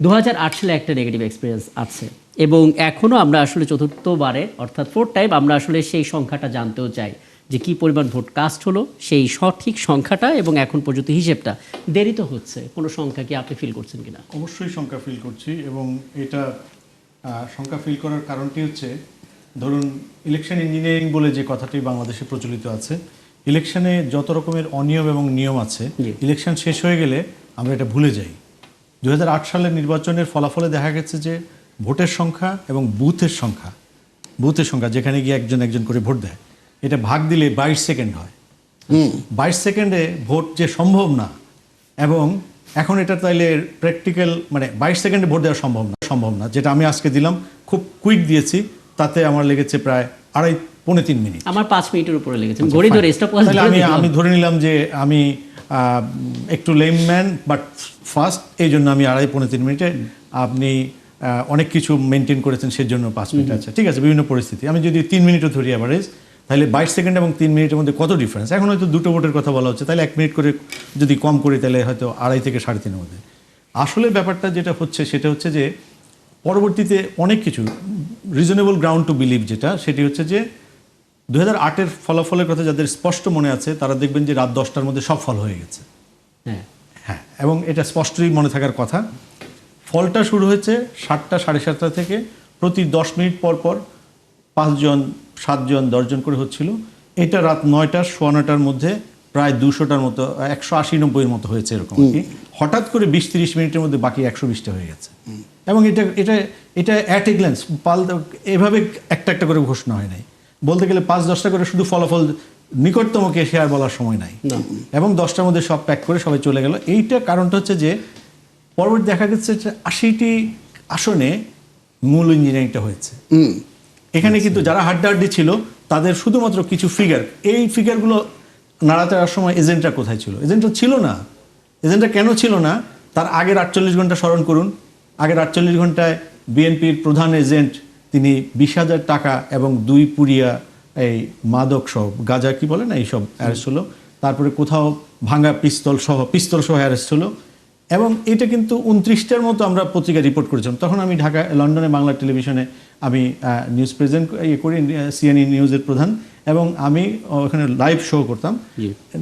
2008 সালে একটা negative experience আছে এবং এখনও আমরা আসলে চতুর্থবারে অর্থাৎ ফোর্থ টাইম আমরা আসলে সেই সংখ্যাটা জানতেও চাই যে কী পরিমাণ ভোট কাস্ট হলো, সেই সঠিক সংখ্যাটা এবং এখন পর্যন্ত হিসেবটা দেরি তো হচ্ছে। কোনো সংখ্যা কি আপনি ফিল করছেন কিনা? অবশ্যই সংখ্যা ফিল করছি এবং এটা সংখ্যা ফিল করার কারণটি হচ্ছে, ধরুন ইলেকশন ইঞ্জিনিয়ারিং বলে যে কথাটি বাংলাদেশে প্রচলিত আছে, ইলেকশনে যত রকমের অনিয়ম এবং নিয়ম আছে, ইলেকশন শেষ হয়ে গেলে আমরা এটা ভুলে যাই। 2008 সালের নির্বাচনের ফলাফলে দেখা গেছে যে ভোটের সংখ্যা এবং বুথের সংখ্যা যেখানে গিয়ে একজন একজন করে ভোট দেয়, এটা ভাগ দিলে 22 সেকেন্ড হয়। 22 সেকেন্ডে ভোট যে সম্ভব না, এবং এখন এটা তাইলে প্র্যাকটিক্যাল মানে 22 সেকেন্ডে ভোট দেওয়া সম্ভব না। যেটা আমি আজকে দিলাম খুব কুইক দিয়েছি, তাতে আমার লেগেছে প্রায় 2.5-3 মিনিট। আমার 5 মিনিটের উপরে লেগেছে। ঘড়ি ধরে আমি ধরে নিলাম যে আমি একটু লেমম্যান বাট ফাস্ট, এই জন্য আমি 2.5-3 মিনিটে, আপনি অনেক কিছু মেনটেন করেছেন সেজন্য 5 মিনিট আছে, ঠিক আছে, বিভিন্ন পরিস্থিতি। আমি যদি 3 মিনিটও ধরি অ্যাভারেজ, তাহলে 22 সেকেন্ড এবং 3 মিনিটের মধ্যে কত ডিফারেন্স। এখন হয়তো দুটো ভোটের কথা বলা হচ্ছে, তাহলে 1 মিনিট করে যদি কম করি তাহলে হয়তো 2.5 থেকে 3.5-এর মধ্যে। আসলে ব্যাপারটা যেটা হচ্ছে সেটা হচ্ছে যে পরবর্তীতে অনেক কিছু রিজনেবল গ্রাউন্ড টু বিলিভ, সেটি হচ্ছে যে 2008-এর ফলাফলের কথা যাদের স্পষ্ট মনে আছে তারা দেখবেন যে রাত 10টার মধ্যে সব ফল হয়ে গেছে। হ্যাঁ, এবং এটা স্পষ্টই মনে থাকার কথা। ফলটা শুরু হয়েছে 7টা 7:30 থেকে, প্রতি 10 মিনিট পর পর 5 জন 7 জন 10 জন করে হচ্ছিল। এটা রাত 9টা 9:15টার মধ্যে প্রায় 200টার মতো, 180-90-এর মতো হয়েছে এরকম আর কি। হঠাৎ করে 20-30 মিনিটের মধ্যে বাকি 120টা হয়ে গেছে। এবং এটা অ্যাট এ গ্ল্যান্স এভাবে একটা একটা করে ঘোষণা হয় নাই। বলতে গেলে 5-10টা করে শুধু ফলাফল নিকটতমকে শেয়ার বলার সময় নাই, এবং 10টার মধ্যে সব প্যাক করে সবাই চলে গেল। এইটা কারণটা হচ্ছে যে পরবর্তী দেখা যাচ্ছে যে 80টি আসনে মূল ইঞ্জিনিয়ারিংটা হয়েছে। এখানে কিন্তু যারা হাড্ডাহাড্ডি ছিল তাদের শুধুমাত্র কিছু ফিগার, এই ফিগারগুলো নাড়াতে যাওয়ার সময় এজেন্টরা কোথায় ছিল? এজেন্টরা ছিল না। এজেন্টরা কেন ছিল না? তার আগের 48 ঘন্টা স্মরণ করুন। আগের 48 ঘন্টায় বিএনপির প্রধান এজেন্ট তিনি 20,000 টাকা এবং 2 পুড়িয়া এই মাদক সহ, গাঁজা কি বলে না, এইসব অ্যারেস্ট হলো। তারপরে কোথাও ভাঙা পিস্তল সহ অ্যারেস্ট হলো। এবং এটা কিন্তু 29টার মতো আমরা পত্রিকা রিপোর্ট করেছিলাম। তখন আমি লন্ডনে বাংলা টেলিভিশনে আমি নিউজ প্রেজেন্ট করি, সিএনই নিউজের প্রধান, এবং আমি ওখানে লাইভ শো করতাম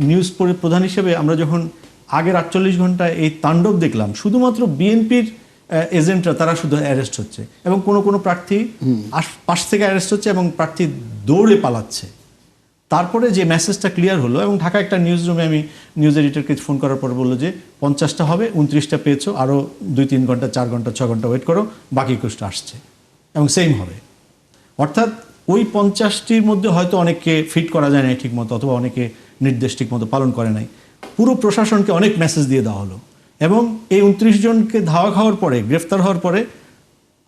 নিউজ প্রধান হিসেবে। আমরা যখন আগের 48 ঘন্টায় এই তাণ্ডব দেখলাম, শুধুমাত্র বিএনপির এজেন্টরা তারা শুধু অ্যারেস্ট হচ্ছে, এবং কোনো প্রার্থী পাশ থেকে অ্যারেস্ট হচ্ছে এবং প্রার্থী দৌড়ে পালাচ্ছে। তারপরে যে মেসেজটা ক্লিয়ার হলো, এবং ঢাকা একটা নিউজ রুমে আমি নিউজ এডিটরকে ফোন করার পর বললো যে 50টা হবে, 29টা পেয়েছো, আরও 2-3 ঘন্টা 4 ঘন্টা 6 ঘন্টা ওয়েট করো, বাকি 21টা আসছে এবং সেম হবে। অর্থাৎ ওই 50টির মধ্যে হয়তো অনেককে ফিট করা যায় নাই ঠিক মতো, অথবা অনেকে নির্দেশ ঠিক মতো পালন করে নাই। পুরো প্রশাসনকে অনেক মেসেজ দিয়ে দেওয়া হলো, এবং এই 29 জনকে ধাওয়া খাওয়ার পরে, গ্রেফতার হওয়ার পরে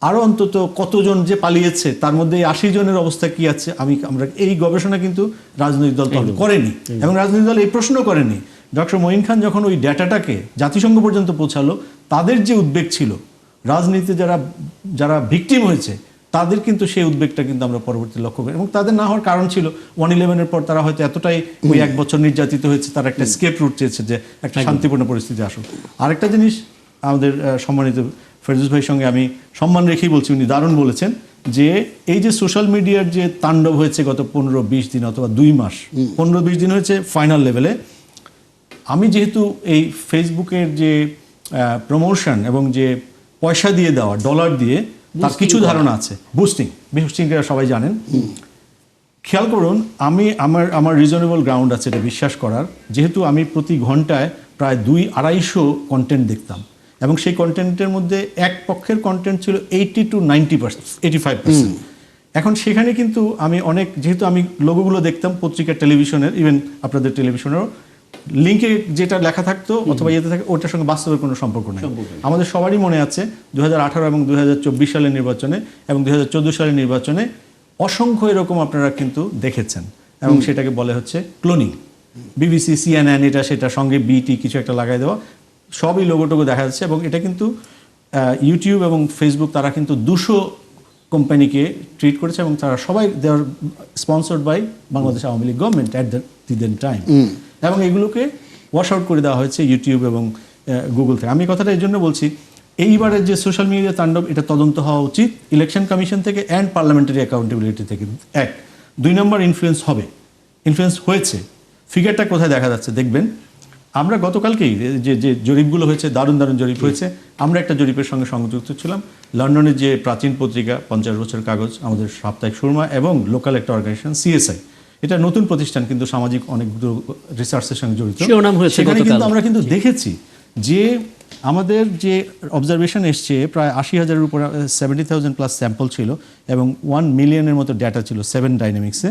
আরও অন্তত কতজন যে পালিয়েছে, তার মধ্যে এই 80 জনের অবস্থা কি আছে আমরা এই গবেষণা কিন্তু রাজনৈতিক দল করেনি, এবং রাজনৈতিক দল এই প্রশ্ন করেনি। ডক্টর মঈন খান যখন ওই ডেটাটাকে জাতিসংঘ পর্যন্ত পৌঁছালো, তাদের যে উদ্বেগ ছিল, রাজনীতিতে যারা ভিকটিম হয়েছে তাদের কিন্তু সেই উদ্বেগটা কিন্তু আমরা পরবর্তী লক্ষ্য করি। এবং তাদের না হওয়ার কারণ ছিল 1/11-এর পর তারা হয়তো এতটাই ওই 1 বছর নির্যাতিত হয়েছে, তারা একটা স্কেপ রুট চেয়েছে যে একটা শান্তিপূর্ণ পরিস্থিতি আসুক। আরেকটা জিনিস আমাদের সম্মানিত ফেরদৌস ভাইয়ের সঙ্গে আমি সম্মান রেখেই বলছি, উনি দারুণ বলেছেন যে এই যে সোশ্যাল মিডিয়ার যে তাণ্ডব হয়েছে গত 15-20 দিন অথবা 2 মাস, 15-20 দিন হয়েছে ফাইনাল লেভেলে। আমি যেহেতু এই ফেসবুকের যে প্রমোশন এবং যে পয়সা দিয়ে দেওয়া, ডলার দিয়ে, তার কিছু ধারণা আছে। বুস্টিং সবাই জানেন। খেয়াল করুন, আমার রিজনেবল গ্রাউন্ড আছে এটা বিশ্বাস করার, যেহেতু আমি প্রতি ঘন্টায় প্রায় 200-250 কন্টেন্ট দেখতাম, এবং সেই কন্টেন্টের মধ্যে এক পক্ষের কন্টেন্ট ছিল 80-90%, 85%। এখন সেখানে কিন্তু আমি যেহেতু আমি লোগোগুলো দেখতাম পত্রিকার, টেলিভিশনের, ইভেন আপনাদের টেলিভিশনেরও, লিঙ্কে যেটা লেখা থাকতো অথবা ইয়েতে থাকে, ওটার সঙ্গে বাস্তবের কোনো সম্পর্ক নেই। আমাদের সবারই মনে আছে 2018 এবং 2024 সালের নির্বাচনে এবং 2014 সালের নির্বাচনে অসংখ্য এরকম আপনারা কিন্তু দেখেছেন, এবং সেটাকে বলে হচ্ছে ক্লোনিং। বিবিসি, CNN, এটা সেটা সঙ্গে বিটি কিছু একটা লাগাই দেওয়া, সবই লোগোটোগো দেখা যাচ্ছে। এবং এটা কিন্তু ইউটিউব এবং ফেসবুক তারা কিন্তু 200 কোম্পানিকে ট্রিট করেছে, এবং তারা সবাই they are sponsored by Bangladesh Awami League government at the time, এবং এগুলোকে ওয়াশ আউট করে দেওয়া হয়েছে ইউটিউব এবং গুগল থেকে। আমি কথাটা এই জন্য বলছি, এইবারের যে সোশ্যাল মিডিয়া তাণ্ডব, এটা তদন্ত হওয়া উচিত ইলেকশন কমিশন থেকে অ্যান্ড পার্লামেন্টারি অ্যাকাউন্টেবিলিটি থেকে। 1 2 নম্বর, ইনফ্লুয়েন্স হবে, ইনফ্লুয়েন্স হয়েছে। ফিগারটা কোথায় দেখা যাচ্ছে দেখবেন, আমরা গতকালকেই যে যে জরিপগুলো হয়েছে, দারুণ দারুণ জরিপ হয়েছে। আমরা একটা জরিপের সঙ্গে সংযুক্ত ছিলাম, লন্ডনের যে প্রাচীন পত্রিকা 50 বছর কাগজ, আমাদের সাপ্তাহিক সুরমা এবং লোকাল একটা অর্গানাইজেশন CSI, এটা নতুন প্রতিষ্ঠান কিন্তু সামাজিক অনেকগুলো রিসার্চের সঙ্গে জড়িত। শিরোনাম হয়েছে সেখানে গতকাল। কিন্তু আমরা কিন্তু দেখেছি যে আমাদের যে অবজারভেশন এসছে প্রায় 80,000-এর উপর, 70,000 প্লাস স্যাম্পল ছিল এবং 1 মিলিয়নের মতো ডেটা ছিল 7 ডাইনামিক্সে।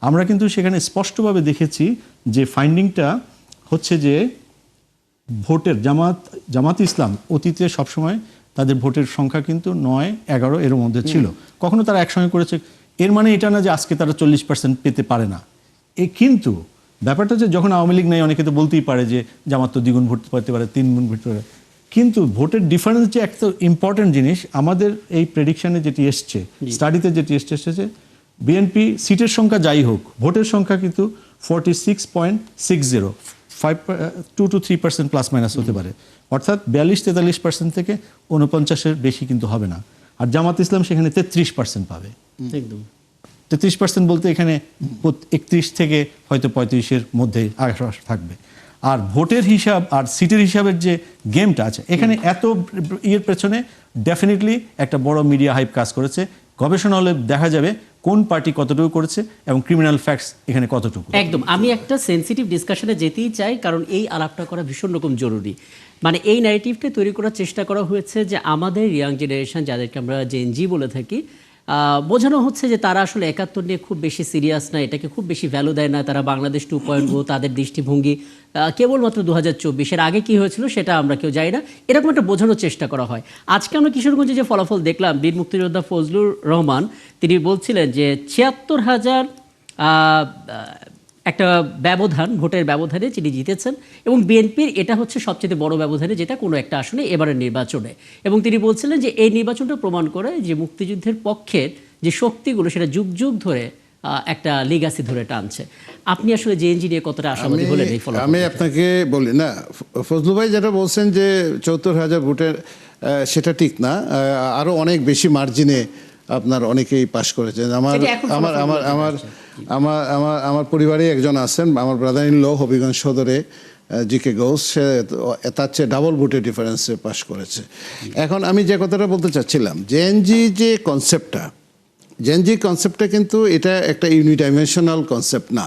আমরা কিন্তু সেখানে স্পষ্টভাবে দেখেছি যে ফাইন্ডিংটা হচ্ছে যে ভোটের জামাত ইসলাম অতীতে সবসময় তাদের ভোটের সংখ্যা কিন্তু 9-11 এর মধ্যে ছিল, কখনো তারা একসঙ্গে করেছে। এর মানে এটা না যে আজকে তারা 40% পেতে পারে না। কিন্তু ব্যাপারটা হচ্ছে যখন আওয়ামী লীগ নাই, অনেকে তো বলতেই পারে যে জামাত তো 2 গুণ ভোট পেতে পারে, 3 গুণ ভোট পেতে পারে, কিন্তু ভোটের ডিফারেন্স যে একটা ইম্পর্টেন্ট জিনিস। আমাদের এই প্রেডিকশনে যেটি এসছে, স্টাডিতে যেটি এসেছে, বিএনপি সিটের সংখ্যা যাই হোক, ভোটের সংখ্যা কিন্তু 46.60, 2 to 3% প্লাস মাইনাস হতে পারে, অর্থাৎ 42-43% থেকে 49-এর বেশি কিন্তু হবে না। আর জামাত ইসলাম সেখানে 33% পাবে। একদম 33% বলতে এখানে 31 থেকে হয়তো 35-এর মধ্যে আশপাশ থাকবে। আর ভোটের হিসাব আর সিটের হিসাবের যে গেমটা আছে এখানে, এত ইয়ের পেছনে ডেফিনেটলি একটা বড় মিডিয়া হাইপ কাজ করেছে। গবেষণা হলে দেখা যাবে কোন পার্টি কতটুকু করেছে এবং ক্রিমিনাল ফ্যাক্টস এখানে কতটুকু। একদম। আমি একটা সেন্সিটিভ ডিসকাশনে যেতেই চাই, কারণ এই আলাপটা করা ভীষণ রকম জরুরি। মানে এই ন্যারেটিভটা তৈরি করার চেষ্টা করা হয়েছে যে আমাদের ইয়াং জেনারেশন, যাদেরকে আমরা জেনজি বলে থাকি, বোঝানো হচ্ছে যে তারা আসলে 71 নিয়ে খুব বেশি সিরিয়াস না, এটাকে খুব বেশি ভ্যালু দেয় না, তারা বাংলাদেশ 2.0, তাদের দৃষ্টিভঙ্গি কেবলমাত্র 2024-এর আগে কি হয়েছিল সেটা আমরা কেউ জানি না, এরকম একটা বোঝানোর চেষ্টা করা হয়। আজকে আমরা কিশোরগঞ্জে যে ফলাফল দেখলাম, বীর মুক্তিযোদ্ধা ফজলুর রহমান তিনি বলছিলেন যে 76,000 একটা ব্যবধান, ভোটের ব্যবধানে তিনি জিতেছেন এবং বিএনপির এটা হচ্ছে সবচেয়ে বড় ব্যবধানে যেটা কোনো একটা আসনে এবারের নির্বাচনে। এবং তিনি বলছিলেন যে এই নির্বাচনটা প্রমাণ করে যে মুক্তিযুদ্ধের পক্ষের যে শক্তিগুলো সেটা যুগ যুগ ধরে একটা লিগাসি ধরে টানছে। আপনি আসলে জেএনজি নিয়ে কতটা আশাবাদী হলেন এই ফলাফল? আমি আপনাকে বলি না, ফজলু ভাই যেটা বলছেন যে 74,000 ভোটের, সেটা ঠিক না। আরো অনেক বেশি মার্জিনে আপনার অনেকেই পাশ করেছেন। আমার পরিবারে একজন আছেন, আমার ব্রাদার ইন ল হবিগঞ্জ সদরে জিকে ঘোষ, সে তার চেয়ে ডাবল ভোটে ডিফারেন্সে পাশ করেছে। এখন আমি যে কথাটা বলতে চাচ্ছিলাম, জেএনজি যে কনসেপ্টটা, জেএনজি কনসেপ্টটা কিন্তু এটা একটা ইউনিডাইমেনশনাল কনসেপ্ট না,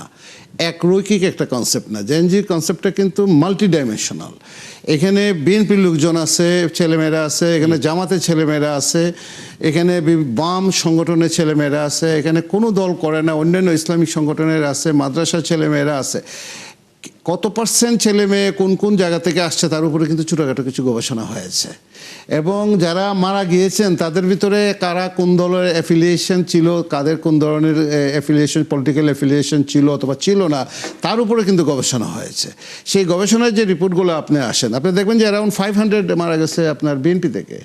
একরৈখিক একটা কনসেপ্ট না। জেএনজি কনসেপ্টটা কিন্তু মাল্টি ডাইমেনশনাল। এখানে বিএনপির লোকজন আছে, ছেলেমেয়েরা আছে, এখানে জামাতের ছেলেমেয়েরা আছে, এখানে বাম সংগঠনের ছেলেমেয়েরা আছে, এখানে কোনো দল করে না, অন্যান্য ইসলামিক সংগঠনের আছে, মাদ্রাসার ছেলেমেয়েরা আছে। কত পার্সেন্ট ছেলে মেয়ে কোন কোন জায়গা থেকে আসছে তার উপরে কিন্তু ছোটোখাটো কিছু গবেষণা হয়েছে। এবং যারা মারা গিয়েছেন তাদের ভিতরে কারা কোন দলের অ্যাফিলিয়েশন ছিল, কাদের কোন ধরনের অ্যাফিলিয়েশন, পলিটিক্যাল অ্যাফিলিয়েশন ছিল অথবা ছিল না, তার উপরে কিন্তু গবেষণা হয়েছে। সেই গবেষণার যে রিপোর্টগুলো আপনি আসেন, আপনি দেখবেন যে অ্যারাউন্ড 500 মারা গেছে আপনার বিএনপি থেকে।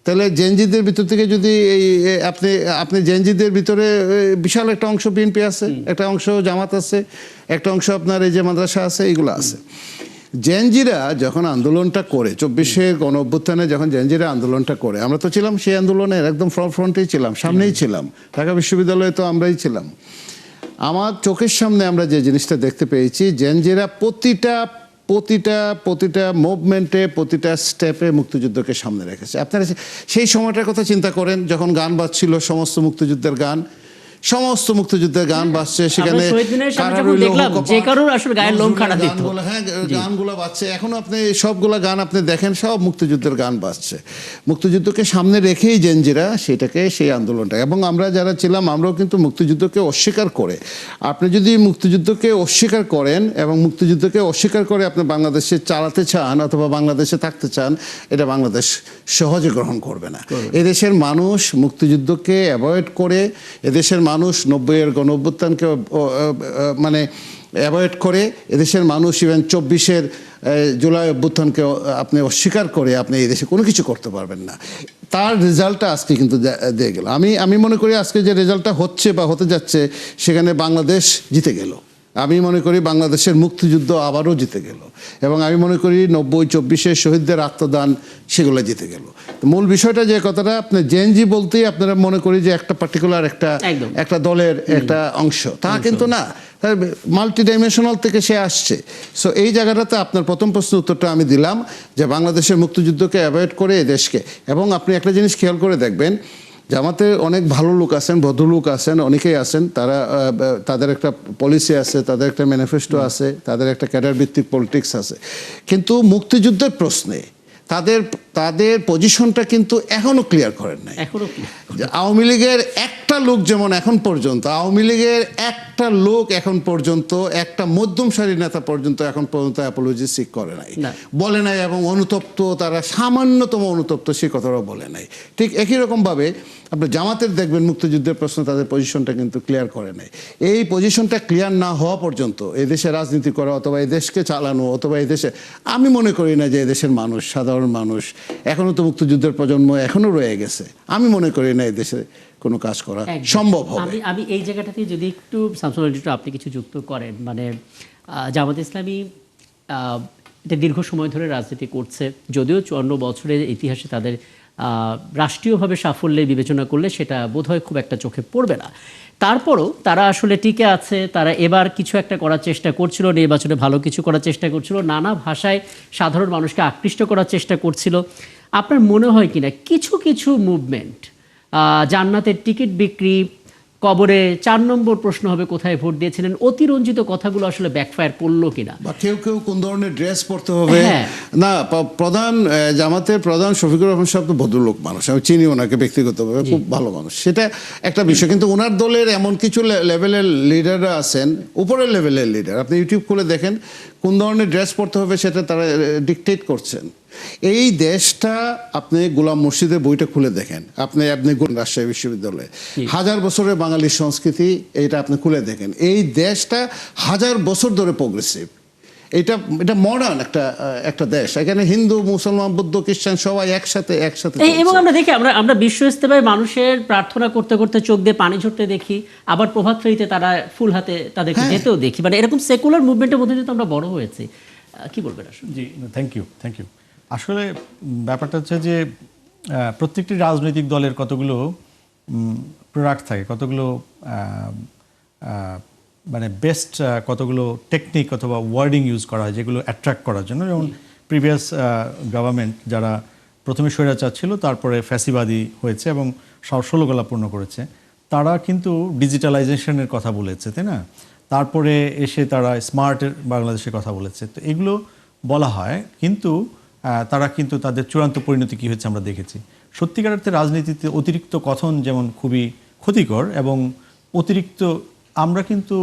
তাহলে জেনজিদের ভিতর থেকে যদি আপনি জেনজিদের ভিতরে বিশাল একটা অংশ বিএনপি আছে, একটা অংশ জামাত আছে, একটা অংশ আপনার এই যে মাদ্রাসা আছে, এইগুলো আছে। জেনজিরা যখন আন্দোলনটা করে 24-এর গণ অভ্যুত্থানে যখন জেনজিরা আন্দোলনটা করে, আমরা তো ছিলাম সেই আন্দোলনের একদম ফ্রন্টেই ছিলাম, সামনেই ছিলাম, ঢাকা বিশ্ববিদ্যালয়ে তো আমরাই ছিলাম। আমার চোখের সামনে আমরা যে জিনিসটা দেখতে পেয়েছি, জেনজিরা প্রতিটা মুভমেন্টে, প্রতিটা স্টেপে মুক্তিযুদ্ধকে সামনে রেখেছে। আপনারা সেই সময়টার কথা চিন্তা করেন যখন গান বাজছিল, সমস্ত মুক্তিযুদ্ধের গান বাজছে, সেখানে গানগুলো বাজছে। এখনো আপনি সবগুলা গান আপনি দেখেন, সব মুক্তিযুদ্ধের গান বাজছে। মুক্তিযুদ্ধকে সামনে রেখেই জেনজিরা সেই আন্দোলনটা, এবং আমরা যারা ছিলাম আমরাও কিন্তু মুক্তিযুদ্ধকে অস্বীকার করে, আপনি যদি মুক্তিযুদ্ধকে অস্বীকার করেন এবং মুক্তিযুদ্ধকে অস্বীকার করে আপনি বাংলাদেশে চালাতে চান অথবা বাংলাদেশে থাকতে চান, এটা বাংলাদেশ সহজে গ্রহণ করবে না। এদেশের মানুষ মুক্তিযুদ্ধকে অ্যাভয়েড করে, এদেশের মানুষ 90-এর গণ অভ্যুত্থানকে মানে অ্যাভয়েড করে, এদেশের মানুষ ইভেন 24-এর জুলাই অভ্যুত্থানকে আপনি অস্বীকার করে আপনি এই দেশে কোনো কিছু করতে পারবেন না। তার রেজাল্টটা আজকে কিন্তু দিয়ে গেল। আমি মনে করি আজকে যে রেজাল্টটা হচ্ছে বা হতে যাচ্ছে, সেখানে বাংলাদেশ জিতে গেল। আমি মনে করি বাংলাদেশের মুক্তিযুদ্ধ আবারও জিতে গেল, এবং আমি মনে করি 90-24 শহীদদের আত্মদান সেগুলো জিতে গেল। তো মূল বিষয়টা যে কথাটা আপনি জেএনজি বলতেই আপনারা মনে করি যে একটা পার্টিকুলার একদম। একটা দলের একটা অংশ, তা কিন্তু না, মাল্টি ডাইমেনশনাল থেকে সে আসছে। সো এই জায়গাটাতে আপনার প্রথম প্রশ্নের উত্তরটা আমি দিলাম যে বাংলাদেশের মুক্তিযুদ্ধকে অ্যাভয়েড করে এই দেশকে, এবং আপনি একটা জিনিস খেয়াল করে দেখবেন, জামাতে অনেক ভালো লোক আছেন, ভদ্রলোক আছেন, অনেকেই আছেন, তারা তাদের একটা পলিসি আছে, তাদের একটা ম্যানিফেস্টো আছে, তাদের একটা ক্যাডার ভিত্তিক পলিটিক্স আছে, কিন্তু মুক্তিযুদ্ধের প্রশ্নে তাদের পজিশনটা কিন্তু এখনো ক্লিয়ার করেন নাই। এখনো আওয়ামী লীগের একটা লোক যেমন এখন পর্যন্ত, আওয়ামী লীগের একটা লোক এখন পর্যন্ত, একটা মধ্যম সারির নেতা পর্যন্ত এখন পর্যন্ত অ্যাপোলজি সিক করে নাই, বলে নাই, এবং অনুতপ্ত, তারা সামান্যতম অনুতপ্ত সে কথাটাও বলে নাই। ঠিক একই রকমভাবে আপনি জামাতের দেখবেন মুক্তিযুদ্ধের প্রশ্ন তাদের পজিশনটা কিন্তু ক্লিয়ার করে নাই। এই পজিশনটা ক্লিয়ার না হওয়া পর্যন্ত এই দেশে রাজনীতি করা অথবা এই দেশকে চালানো অথবা এই দেশে, আমি মনে করি না যে এই দেশের মানুষ, সাধারণ মানুষ, এখনও তো মুক্তিযুদ্ধের প্রজন্ম এখনও রয়ে গেছে, আমি মনে করি না এই দেশে কোনো কাজ করা সম্ভব হবে। আমি এই জায়গাটাতে যদি একটু শামসুল একটু আপনি কিছু যুক্ত করেন, মানে জামাত ইসলামী এটা দীর্ঘ সময় ধরে রাজনীতি করছে, যদিও 54 বছরের ইতিহাসে তাদের রাষ্ট্রীয়ভাবে সাফল্যে বিবেচনা করলে সেটা বোধহয় খুব একটা চোখে পড়বে না, তারপরও তারা আসলে টিকে আছে। তারা এবার কিছু একটা করার চেষ্টা করছিল, নির্বাচনে ভালো কিছু করার চেষ্টা করছিল, নানা ভাষায় সাধারণ মানুষকে আকৃষ্ট করার চেষ্টা করছিল। আপনার মনে হয় কিনা কিছু কিছু মুভমেন্ট, জান্নাতের টিকিট বিক্রি, কবরে 4 নম্বর প্রশ্ন হবে কোথায় ভোট দিয়েছিলেন, অতিরঞ্জিত কথাগুলো আসলে ব্যাকফায়ার করলো কিনা, বা কেউ কেউ কোন ধরনের ড্রেস পরতে হবে না, প্রধান জামাতের প্রধান শফিকুর রহমান সাহেব তো ভদ্রলোক মানুষ, আমি চিনি ওনাকে ব্যক্তিগতভাবে, খুব ভালো মানুষ, সেটা একটা বিষয়। কিন্তু ওনার দলের এমন কিছু লেভেলের লিডাররা আছেন, উপরের লেভেলের লিডার, আপনি ইউটিউব খুলে দেখেন কোন ধরনের ড্রেস পরতে হবে সেটা তারা ডিকটেট করছেন। এই দেশটা আপনি গোলাম মুর্শিদের বইটা খুলে দেখেন, আপনি রাজশাহী বিশ্ববিদ্যালয়ে 1000 বছরের বাঙালির সংস্কৃতি, এটা আপনি খুলে দেখেন, এই দেশটা 1000 বছর ধরে প্রোগ্রেসিভ, এটা মডার্ন একটা দেশ, এখানে হিন্দু, মুসলমান, বৌদ্ধ, খ্রিস্টান সবাই একসাথে এবং আমরা দেখি আমরা বিশ্ব ইস্তেমায় মানুষের প্রার্থনা করতে করতে চোখ দিয়ে পানি ঝরতে দেখি, আবার প্রভাত ফেরিতে তারা ফুল হাতে তাদেরকে যেতেও দেখি, মানে এরকম সেকুলার মুভমেন্টের মধ্যে দিয়ে তো আমরা বড় হয়েছি। কি বলবেন আসলে? জি, থ্যাংক ইউ। আসলে ব্যাপারটা হচ্ছে যে প্রত্যেকটি রাজনৈতিক দলের কতগুলো প্রোডাক্ট থাকে, কতগুলো মানে বেস্ট কতগুলো টেকনিক অথবা ওয়ার্ডিং ইউজ করা হয় যেগুলো অ্যাট্রাক্ট করার জন্য। যেমন প্রিভিয়াস গভর্নমেন্ট যারা প্রথমে স্বৈরাচার ছিল, তারপরে ফ্যাসিবাদী হয়েছে এবং ষোলগলা পূর্ণ করেছে, তারা কিন্তু ডিজিটালাইজেশনের কথা বলেছে, তাই না? তারপরে এসে তারা স্মার্ট বাংলাদেশের কথা বলেছে। তো এগুলো বলা হয়, কিন্তু তারা কিন্তু তাদের চূড়ান্ত পরিণতি কী হয়েছে আমরা দেখেছি। সত্যিকার অর্থে রাজনীতিতে অতিরিক্ত কথন যেমন খুবই ক্ষতিকর, এবং অতিরিক্ত আমরা কিন্তু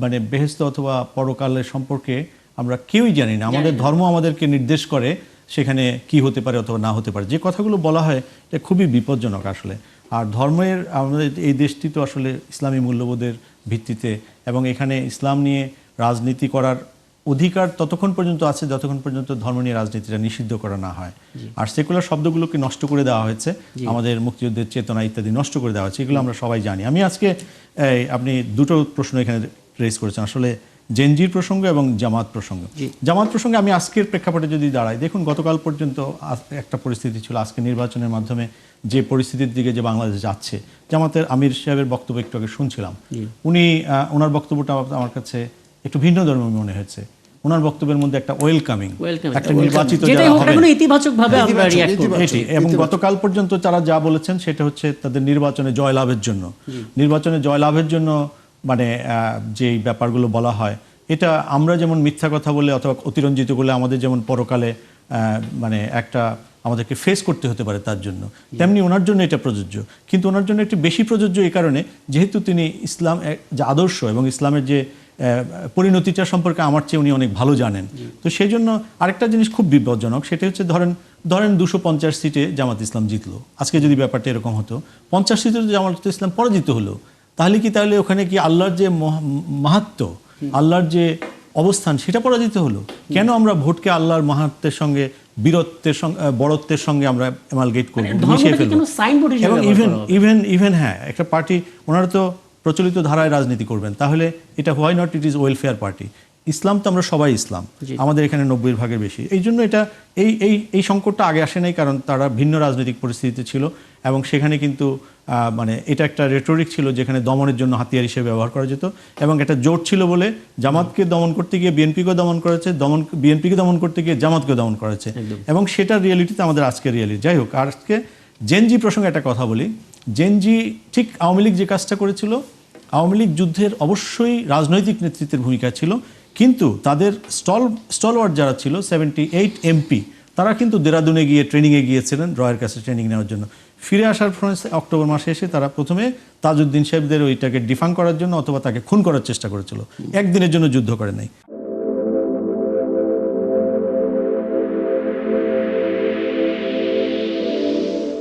মানে বেহেশত অথবা পরকালের সম্পর্কে আমরা কেউই জানি না। আমাদের ধর্ম আমাদেরকে নির্দেশ করে সেখানে কি হতে পারে অথবা না হতে পারে। যে কথাগুলো বলা হয় এটা খুবই বিপজ্জনক আসলে। আর ধর্মের আমাদের এই দেশটি তো আসলে ইসলামী মূল্যবোধের ভিত্তিতে, এবং এখানে ইসলাম নিয়ে রাজনীতি করার অধিকার ততক্ষণ পর্যন্ত আছে যতক্ষণ পর্যন্ত ধর্ম নিয়ে রাজনীতিটা নিষিদ্ধ করা না হয়। আর সেকুলার শব্দগুলোকে নষ্ট করে দেওয়া হয়েছে, আমাদের মুক্তিযুদ্ধের চেতনা ইত্যাদি নষ্ট করে দেওয়া হয়েছে, এগুলো আমরা সবাই জানি। আমি আজকে আপনি দুটো প্রশ্ন এখানে রেজ করেছেন, আসলে জেনজির প্রসঙ্গ এবং জামাত প্রসঙ্গ। জামাত প্রসঙ্গে আমি আজকের প্রেক্ষাপটে যদি দাঁড়াই, দেখুন গতকাল পর্যন্ত একটা পরিস্থিতি ছিল, আজকে নির্বাচনের মাধ্যমে যে পরিস্থিতির দিকে যে বাংলাদেশ যাচ্ছে, জামাতের আমির সাহেবের বক্তব্য একটু আগে শুনছিলাম, ওনার বক্তব্যটা আমার কাছে একটু ভিন্ন ধর্মী মনে হয়েছে। ওনার বক্তব্যের মধ্যে একটা ওয়েলকামিং, একটা নির্বাচিত এবং গতকাল পর্যন্ত তারা যা বলেছেন সেটা হচ্ছে তাদের নির্বাচনে জয়লাভের জন্য মানে যেই ব্যাপারগুলো বলা হয়, এটা আমরা যেমন মিথ্যা কথা বলে অথবা অতিরঞ্জিত বলে আমাদের যেমন পরকালে মানে একটা আমাদেরকে ফেস করতে হতে পারে তার জন্য, তেমনি ওনার জন্য এটা প্রযোজ্য। কিন্তু ওনার জন্য একটু বেশি প্রযোজ্য এই কারণে, যেহেতু তিনি ইসলাম যে আদর্শ এবং ইসলামের যে পরিণতিটা সম্পর্কে আমার চেয়ে উনি অনেক ভালো জানেন। তো সেই জন্য আরেকটা জিনিস খুব বিপজ্জনক, সেটা হচ্ছে ধরেন 250 সিটে জামাত ইসলাম জিতলো, আজকে যদি ব্যাপারটা এরকম হতো 50 সিটে জামাত ইসলাম পরাজিত হলো, তাহলে ওখানে কি আল্লাহর যে মাহাত্ম্য, আল্লাহর যে অবস্থান সেটা পরাজিত হলো? কেন আমরা ভোটকে আল্লাহর মাহাত্ম্যের সঙ্গে বীরত্বের সঙ্গে বড়ত্বের সঙ্গে আমরা এমালগেট করবো, মিশিয়ে ফেলবো? এবং ইভেন হ্যাঁ, একটা পার্টি ওনারা তো প্রচলিত ধারায় রাজনীতি করবেন, তাহলে এটা why not it is welfare party. ইসলাম তো আমরা সবাই ইসলাম, আমাদের এখানে 90% বেশি। এই জন্য এটা এই সংকটটা আগে আসে নাই, কারণ তারা ভিন্ন রাজনৈতিক পরিস্থিতিতে ছিল এবং সেখানে কিন্তু মানে এটা একটা রেটরিক ছিল যেখানে দমনের জন্য হাতিয়ার হিসেবে ব্যবহার করা যেত, এবং এটা জোট ছিল বলে জামাতকে দমন করতে গিয়ে বিএনপিকেও দমন করেছে, বিএনপিকে দমন করতে গিয়ে জামাতকেও দমন করেছে, এবং সেটার রিয়েলিটিতে আমাদের আজকের রিয়েলিটি। যাই হোক, আজকে জেনজি প্রসঙ্গে একটা কথা বলি। জেনজি ঠিক আওয়ামী লীগ যে কাজটা করেছিল, আওয়ামী লীগ যুদ্ধের অবশ্যই রাজনৈতিক নেতৃত্বের ভূমিকা ছিল, কিন্তু তাদের স্টলওয়ার্ড যারা ছিল 78 এমপি, তারা কিন্তু দেরাদুনে গিয়ে ট্রেনিংয়ে গিয়েছিলেন, রয়ের কাছে ট্রেনিং নেওয়ার জন্য। ফিরে আসার পর অক্টোবর মাসে এসে তারা প্রথমে তাজউদ্দিন সাহেবদের ওইটাকে ডিফাং করার জন্য অথবা তাকে খুন করার চেষ্টা করেছিল, একদিনের জন্য যুদ্ধ করে নাই।